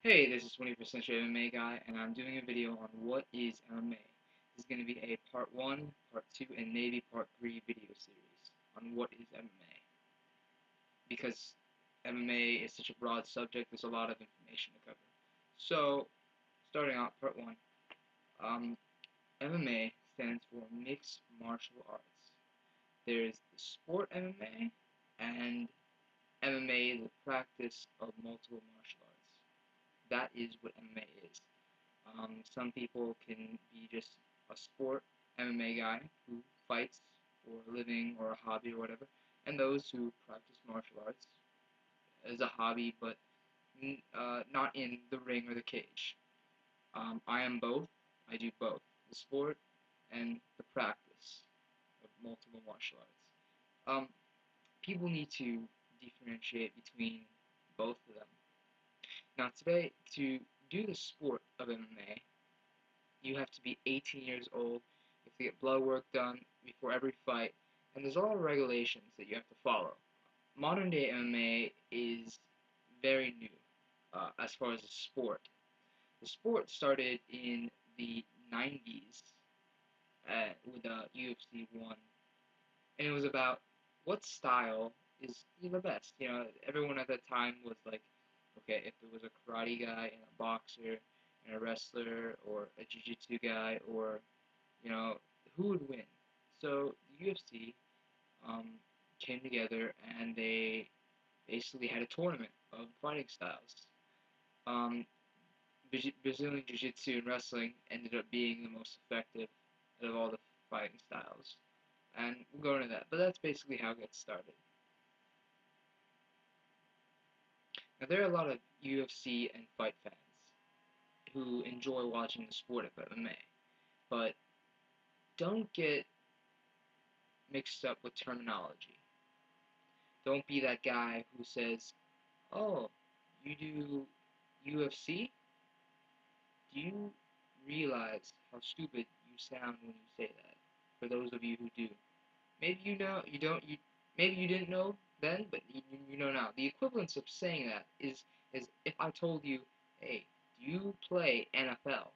Hey, this is 20% sure MMA guy, and I'm doing a video on what is MMA. This is going to be a part 1, part 2, and maybe part 3 video series on what is MMA. Because MMA is such a broad subject, there's a lot of information to cover. So, starting out, part 1. MMA stands for Mixed Martial Arts. There's the sport MMA, and MMA, the practice of multiple martial arts. That is what MMA is. Some people can be just a sport MMA guy who fights for a living or a hobby or whatever, and those who practice martial arts as a hobby but not in the ring or the cage. I am both. I do both the sport and the practice of multiple martial arts. People need to differentiate between both of them. Now, today, to do the sport of MMA, you have to be 18 years old, you have to get blood work done before every fight, and there's a lot of regulations that you have to follow. Modern day MMA is very new as far as the sport. The sport started in the 90s with UFC 1, and it was about what style is the best. You know, everyone at that time was like, okay, if there was a karate guy and a boxer and a wrestler or a jiu-jitsu guy or who would win? So the UFC um, came together and they basically had a tournament of fighting styles. Um, Brazilian Jiu-Jitsu and wrestling ended up being the most effective out of all the fighting styles. And we'll go into that, but that's basically how it gets started. Now, there are a lot of UFC and fight fans who enjoy watching the sport of MMA, but don't get mixed up with terminology. Don't be that guy who says, "Oh, you do UFC? Do you realize how stupid you sound when you say that?" For those of you who do, maybe you know, you don't, maybe you didn't know then, but you know now. The equivalence of saying that is if I told you, "Hey, do you play NFL?"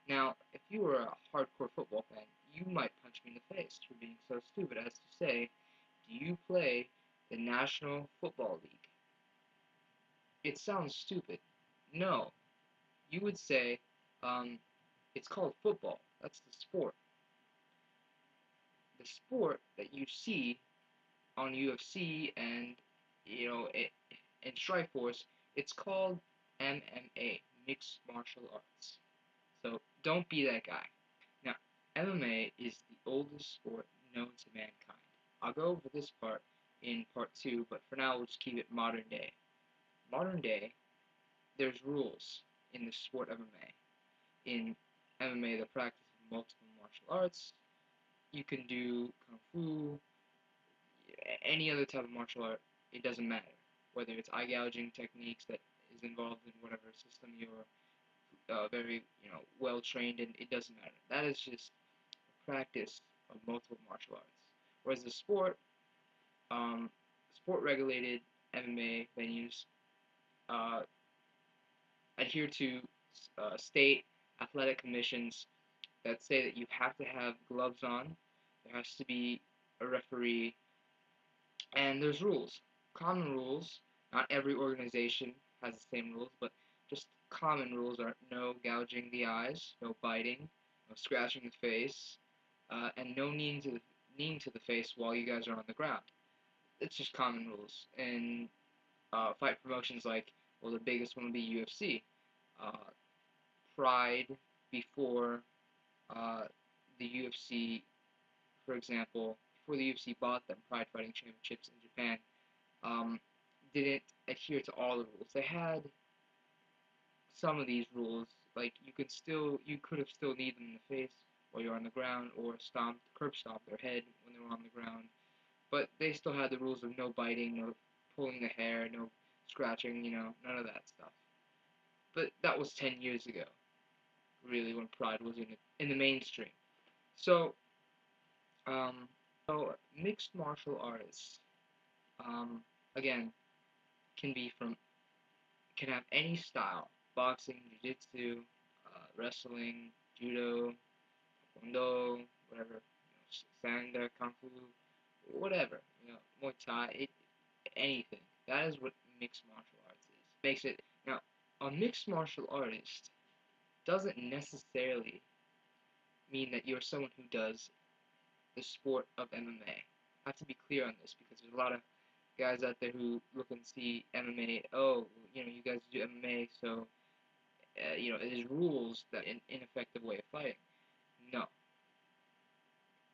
Now, if you were a hardcore football fan, you might punch me in the face for being so stupid as to say, "Do you play the National Football League?" It sounds stupid. No, you would say, it's called football. That's the sport. The sport that you see on UFC and in Strikeforce, it's called MMA, Mixed Martial Arts. So don't be that guy. Now, MMA is the oldest sport known to mankind. I'll go over this part in part 2, but for now we'll just keep it modern day. Modern day, there's rules in the sport of MMA. In MMA, the practice of multiple martial arts, you can do kung fu, any other type of martial art, it doesn't matter. Whether it's eye gouging techniques that is involved in whatever system you're very well trained in, it doesn't matter. That is just a practice of multiple martial arts. Whereas the sport regulated MMA venues uh, adhere to state athletic commissions that say that you have to have gloves on, there has to be a referee, and there's rules. Common rules. Not every organization has the same rules, but just common rules are no gouging the eyes, no biting, no scratching the face, and no kneeing to the face while you guys are on the ground. It's just common rules. And fight promotions like, well, the biggest one would be UFC. Uh, Pride before uh, the UFC, for example, before the UFC bought them, Pride Fighting Championships in Japan, um, didn't adhere to all the rules. They had some of these rules, like you could have still kneed them in the face while you're on the ground, or curb stomped their head when they were on the ground. But they still had the rules of no biting, no pulling the hair, no scratching, none of that stuff. But that was 10 years ago, really, when Pride was in the mainstream. So, um, mixed martial artists, um, again, can be from can have any style: boxing, jiu-jitsu, wrestling, judo, taekwondo, whatever, sanda, kung fu, whatever, Muay Thai, anything. That is what mixed martial arts is. Makes it now a mixed martial artist doesn't necessarily mean that you're someone who does the sport of MMA. I have to be clear on this because there's a lot of guys out there who look and see MMA. Oh, you guys do MMA, so there's rules that an ineffective way of fighting. No,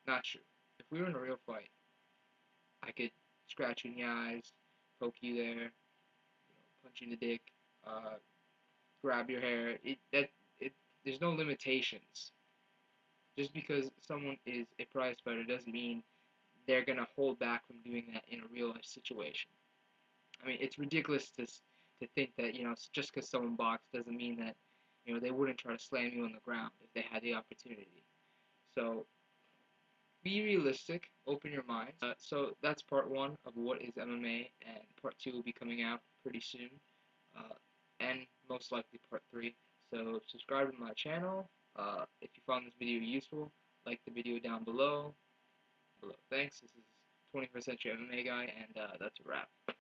not true. If we were in a real fight, I could scratch you in the eyes, poke you there, punch you in the dick, uh, grab your hair. There's no limitations. Just because someone is a prize fighter doesn't mean they're gonna hold back from doing that in a real life situation. I mean, it's ridiculous to think that just because someone boxed doesn't mean that they wouldn't try to slam you on the ground if they had the opportunity. So be realistic, open your mind. So that's part one of what is MMA, and part two will be coming out pretty soon, and most likely part three. So subscribe to my channel. If you found this video useful, like the video down below. Thanks. This is 21st Century MMA Guy, and that's a wrap.